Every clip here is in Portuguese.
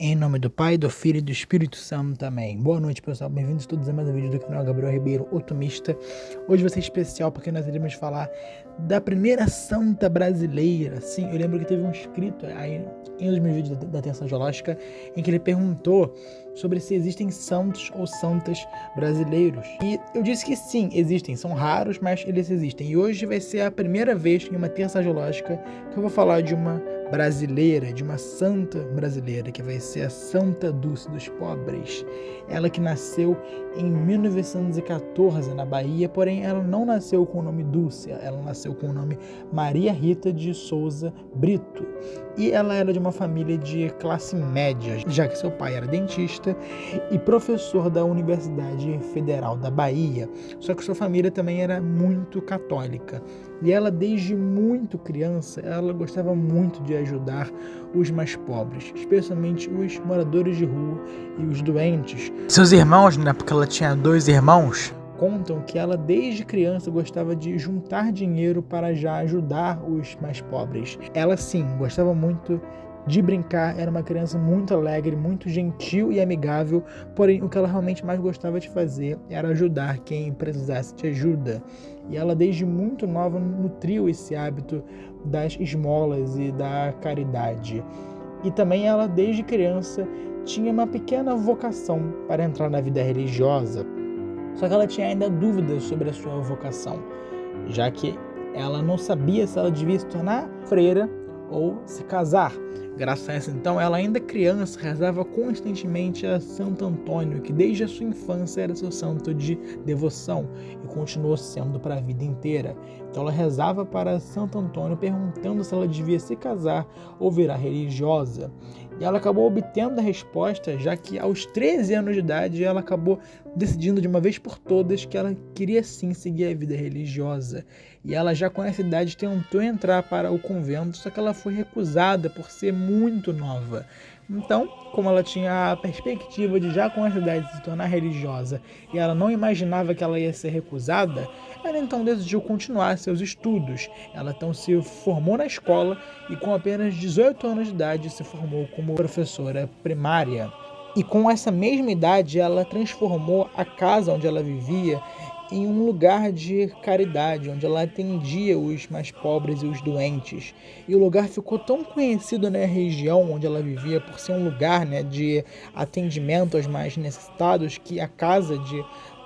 Em nome do Pai, do Filho e do Espírito Santo. Amém. Boa noite, pessoal. Bem-vindos todos a mais um vídeo do canal Gabriel Ribeiro Otomista. Hoje vai ser especial porque nós iremos falar da primeira santa brasileira. Sim, eu lembro que teve um inscrito aí em um dos meus vídeos da Atenção Geológica em que ele perguntou sobre se existem santos ou santas brasileiros. E eu disse que sim, existem. São raros, mas eles existem. E hoje vai ser a primeira vez em uma Terça Geológica que eu vou falar de uma brasileira, de uma santa brasileira, que vai ser a Santa Dulce dos Pobres. Ela que nasceu em 1914 na Bahia, porém ela não nasceu com o nome Dulce, ela nasceu com o nome Maria Rita de Souza Brito. E ela era de uma família de classe média, já que seu pai era dentista e professor da Universidade Federal da Bahia, só que sua família também era muito católica. E ela, desde muito criança, ela gostava muito de ajudar os mais pobres, especialmente os moradores de rua e os doentes. Seus irmãos, né, porque ela tinha 2 irmãos, contam que ela desde criança gostava de juntar dinheiro para já ajudar os mais pobres. Ela sim, gostava muito de brincar, era uma criança muito alegre, muito gentil e amigável, porém o que ela realmente mais gostava de fazer era ajudar quem precisasse de ajuda. E ela desde muito nova nutriu esse hábito das esmolas e da caridade. E também ela desde criança tinha uma pequena vocação para entrar na vida religiosa, só que ela tinha ainda dúvidas sobre a sua vocação, já que ela não sabia se ela devia se tornar freira ou se casar. Graças a isso, então, ela ainda criança rezava constantemente a Santo Antônio, que desde a sua infância era seu santo de devoção e continuou sendo para a vida inteira. Então ela rezava para Santo Antônio perguntando se ela devia se casar ou virar religiosa. E ela acabou obtendo a resposta, já que aos 13 anos de idade ela acabou decidindo de uma vez por todas que ela queria sim seguir a vida religiosa. E ela já com essa idade tentou entrar para o convento, só que ela foi recusada por ser muito nova. Então, como ela tinha a perspectiva de já com essa idade se tornar religiosa e ela não imaginava que ela ia ser recusada, ela então decidiu continuar seus estudos. Ela então se formou na escola e com apenas 18 anos de idade se formou como professora primária. E com essa mesma idade ela transformou a casa onde ela vivia em um lugar de caridade, onde ela atendia os mais pobres e os doentes. E o lugar ficou tão conhecido na região onde ela vivia por ser um lugar, né, de atendimento aos mais necessitados, que a casa de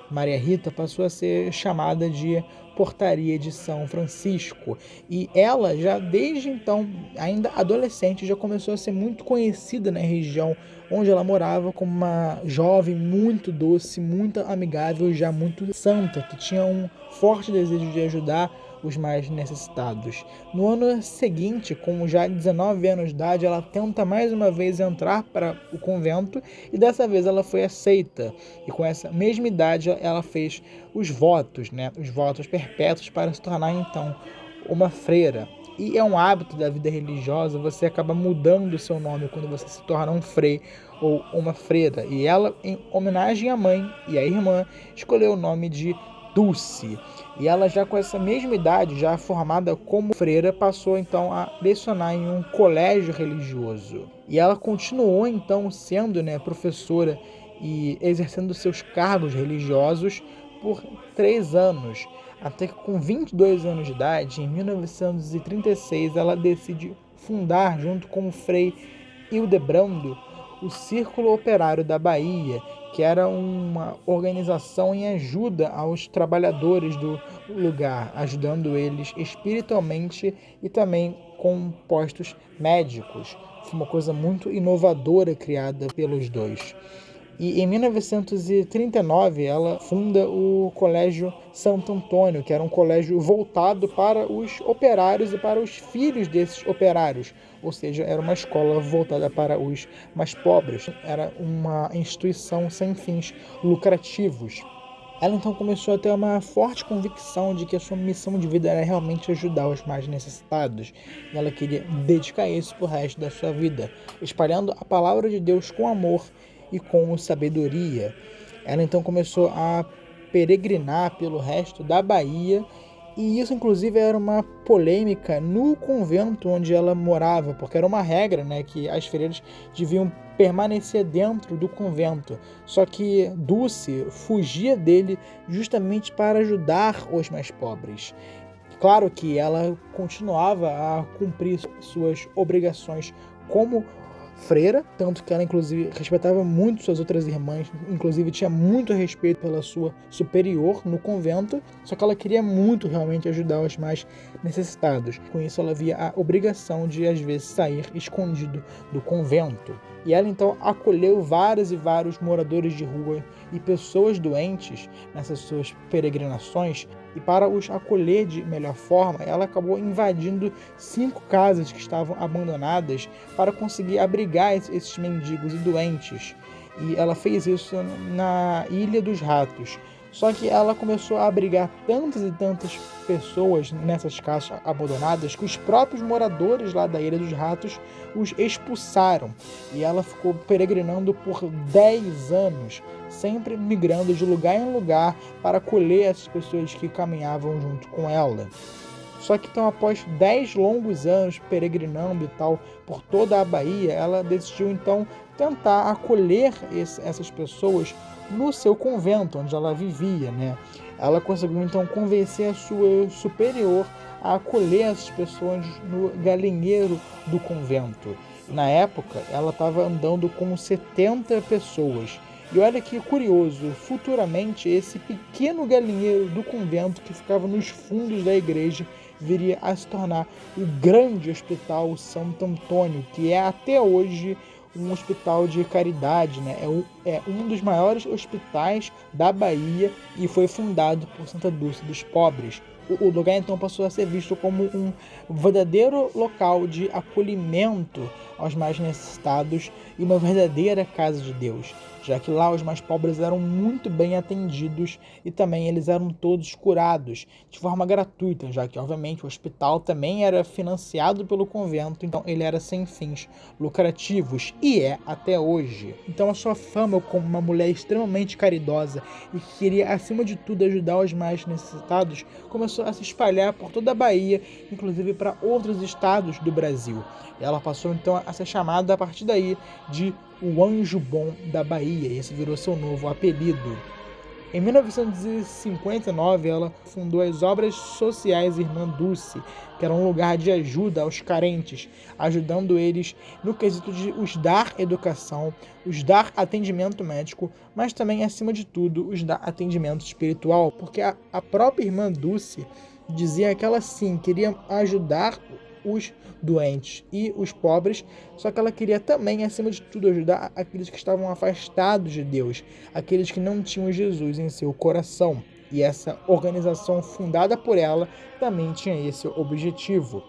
Maria Rita passou a ser chamada de Portaria de São Francisco. E ela já desde então, ainda adolescente, já começou a ser muito conhecida na região onde ela morava como uma jovem muito doce, muito amigável, já muito santa, que tinha um forte desejo de ajudar os mais necessitados. No ano seguinte, com já 19 anos de idade, ela tenta mais uma vez entrar para o convento e dessa vez ela foi aceita. E com essa mesma idade ela fez os votos, né? Os votos perpétuos para se tornar então uma freira. E é um hábito da vida religiosa, você acaba mudando o seu nome quando você se torna um frei ou uma freira. E ela, em homenagem à mãe e à irmã, escolheu o nome de Dulce. E ela já com essa mesma idade, já formada como freira, passou então a lecionar em um colégio religioso. E ela continuou então sendo, né, professora e exercendo seus cargos religiosos por 3 anos. Até que com 22 anos de idade, em 1936, ela decide fundar, junto com o frei Hildebrando, o Círculo Operário da Bahia, que era uma organização em ajuda aos trabalhadores do lugar, ajudando eles espiritualmente e também com postos médicos. Foi uma coisa muito inovadora criada pelos dois. E em 1939 ela funda o Colégio Santo Antônio, que era um colégio voltado para os operários e para os filhos desses operários, ou seja, era uma escola voltada para os mais pobres, era uma instituição sem fins lucrativos. Ela então começou a ter uma forte convicção de que a sua missão de vida era realmente ajudar os mais necessitados. E ela queria dedicar isso para o resto da sua vida, espalhando a palavra de Deus com amor e com sabedoria. Ela então começou a peregrinar pelo resto da Bahia, e isso inclusive era uma polêmica no convento onde ela morava, porque era uma regra, né, que as freiras deviam permanecia dentro do convento, só que Dulce fugia dele justamente para ajudar os mais pobres. Claro que ela continuava a cumprir suas obrigações como freira, tanto que ela inclusive respeitava muito suas outras irmãs, inclusive tinha muito respeito pela sua superior no convento, só que ela queria muito realmente ajudar os mais necessitados. Com isso ela via a obrigação de às vezes sair escondido do convento. E ela então acolheu vários e vários moradores de rua e pessoas doentes nessas suas peregrinações, e para os acolher de melhor forma, ela acabou invadindo 5 casas que estavam abandonadas para conseguir abrigar esses mendigos e doentes. E ela fez isso na Ilha dos Ratos. Só que ela começou a abrigar tantas e tantas pessoas nessas casas abandonadas que os próprios moradores lá da Ilha dos Ratos os expulsaram. E ela ficou peregrinando por 10 anos, sempre migrando de lugar em lugar para acolher essas pessoas que caminhavam junto com ela. Só que então, após 10 longos anos peregrinando e tal por toda a Bahia, ela decidiu então tentar acolher essas pessoas no seu convento, onde ela vivia, né? Ela conseguiu então convencer a sua superior a acolher essas pessoas no galinheiro do convento. Na época, ela estava andando com 70 pessoas. E olha que curioso, futuramente esse pequeno galinheiro do convento que ficava nos fundos da igreja viria a se tornar o grande Hospital Santo Antônio, que é até hoje um hospital de caridade, né? É um dos maiores hospitais da Bahia e foi fundado por Santa Dulce dos Pobres. O lugar então passou a ser visto como um verdadeiro local de acolhimento aos mais necessitados e uma verdadeira casa de Deus, já que lá os mais pobres eram muito bem atendidos e também eles eram todos curados de forma gratuita, já que obviamente o hospital também era financiado pelo convento, então ele era sem fins lucrativos e é até hoje. Então a sua fama como uma mulher extremamente caridosa e que queria acima de tudo ajudar os mais necessitados começou a se espalhar por toda a Bahia, inclusive para outros estados do Brasil. E ela passou então a ser chamada a partir daí de o Anjo Bom da Bahia, e esse virou seu novo apelido. Em 1959, ela fundou as Obras Sociais Irmã Dulce, que era um lugar de ajuda aos carentes, ajudando eles no quesito de os dar educação, os dar atendimento médico, mas também, acima de tudo, os dar atendimento espiritual, porque a própria Irmã Dulce dizia que ela sim queria ajudar os doentes e os pobres, só que ela queria também, acima de tudo, ajudar aqueles que estavam afastados de Deus, aqueles que não tinham Jesus em seu coração. E essa organização fundada por ela também tinha esse objetivo.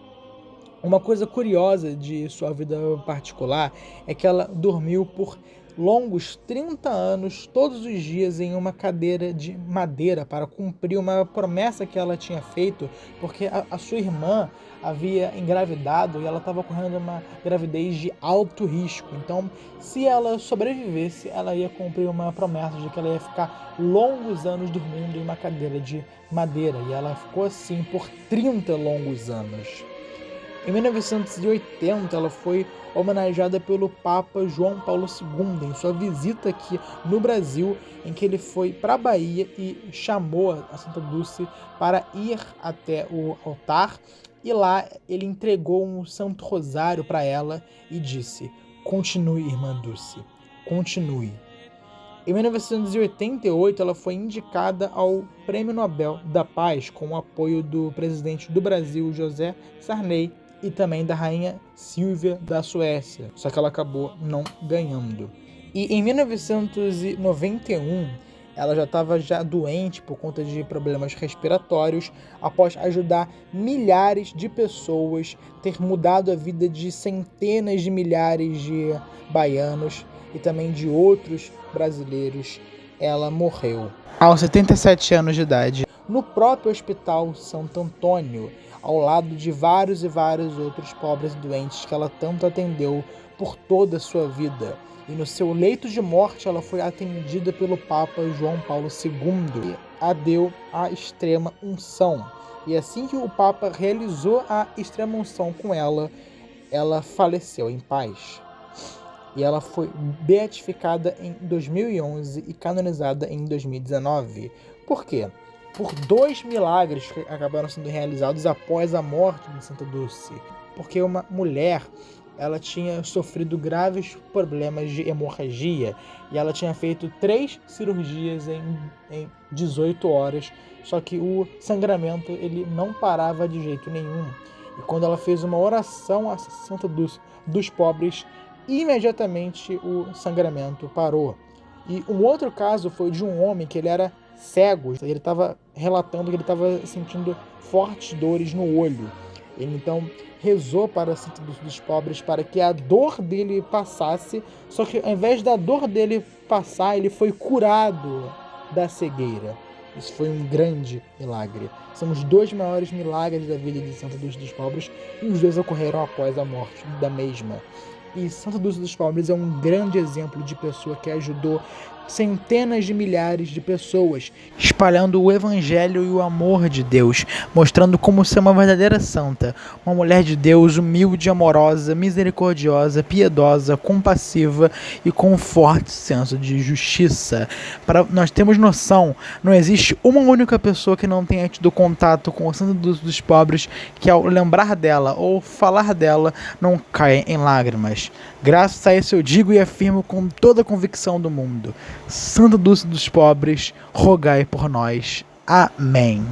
Uma coisa curiosa de sua vida particular é que ela dormiu por longos 30 anos, todos os dias, em uma cadeira de madeira para cumprir uma promessa que ela tinha feito, porque a sua irmã havia engravidado e ela estava correndo uma gravidez de alto risco. Então, se ela sobrevivesse, ela ia cumprir uma promessa de que ela ia ficar longos anos dormindo em uma cadeira de madeira. E ela ficou assim por 30 longos anos. Em 1980, ela foi homenageada pelo Papa João Paulo II em sua visita aqui no Brasil, em que ele foi para a Bahia e chamou a Santa Dulce para ir até o altar, e lá ele entregou um Santo Rosário para ela e disse: "Continue, Irmã Dulce, continue." Em 1988, ela foi indicada ao Prêmio Nobel da Paz com o apoio do presidente do Brasil, José Sarney, e também da rainha Silvia da Suécia, só que ela acabou não ganhando. E em 1991, ela já estava doente por conta de problemas respiratórios, após ajudar milhares de pessoas, ter mudado a vida de centenas de milhares de baianos e também de outros brasileiros. Ela morreu aos 77 anos de idade no próprio Hospital Santo Antônio, ao lado de vários e vários outros pobres e doentes que ela tanto atendeu por toda a sua vida. E no seu leito de morte ela foi atendida pelo Papa João Paulo II e a deu a extrema unção. E assim que o Papa realizou a extrema unção com ela, ela faleceu em paz. e ela foi beatificada em 2011 e canonizada em 2019. Por quê? Por 2 milagres que acabaram sendo realizados após a morte de Santa Dulce. Porque uma mulher, ela tinha sofrido graves problemas de hemorragia e ela tinha feito 3 cirurgias em 18 horas, só que o sangramento ele não parava de jeito nenhum. E quando ela fez uma oração a Santa Dulce dos pobres, imediatamente o sangramento parou. E um outro caso foi de um homem que ele era cego. Ele estava relatando que ele estava sentindo fortes dores no olho. Ele então rezou para Santa Dulce dos pobres para que a dor dele passasse, só que ao invés da dor dele passar, ele foi curado da cegueira. Isso foi um grande milagre. São os 2 maiores milagres da vida de Santa Dulce dos pobres, e os 2 ocorreram após a morte da mesma. E Santa Dulce dos pobres é um grande exemplo de pessoa que ajudou centenas de milhares de pessoas, espalhando o evangelho e o amor de Deus, mostrando como ser uma verdadeira santa, uma mulher de Deus humilde, amorosa, misericordiosa, piedosa, compassiva e com um forte senso de justiça. Para nós termos noção, não existe uma única pessoa que não tenha tido contato com o Santa Dulce dos pobres que ao lembrar dela ou falar dela não caia em lágrimas. Graças a isso eu digo e afirmo com toda a convicção do mundo: Santa Dulce dos pobres, rogai por nós. Amém.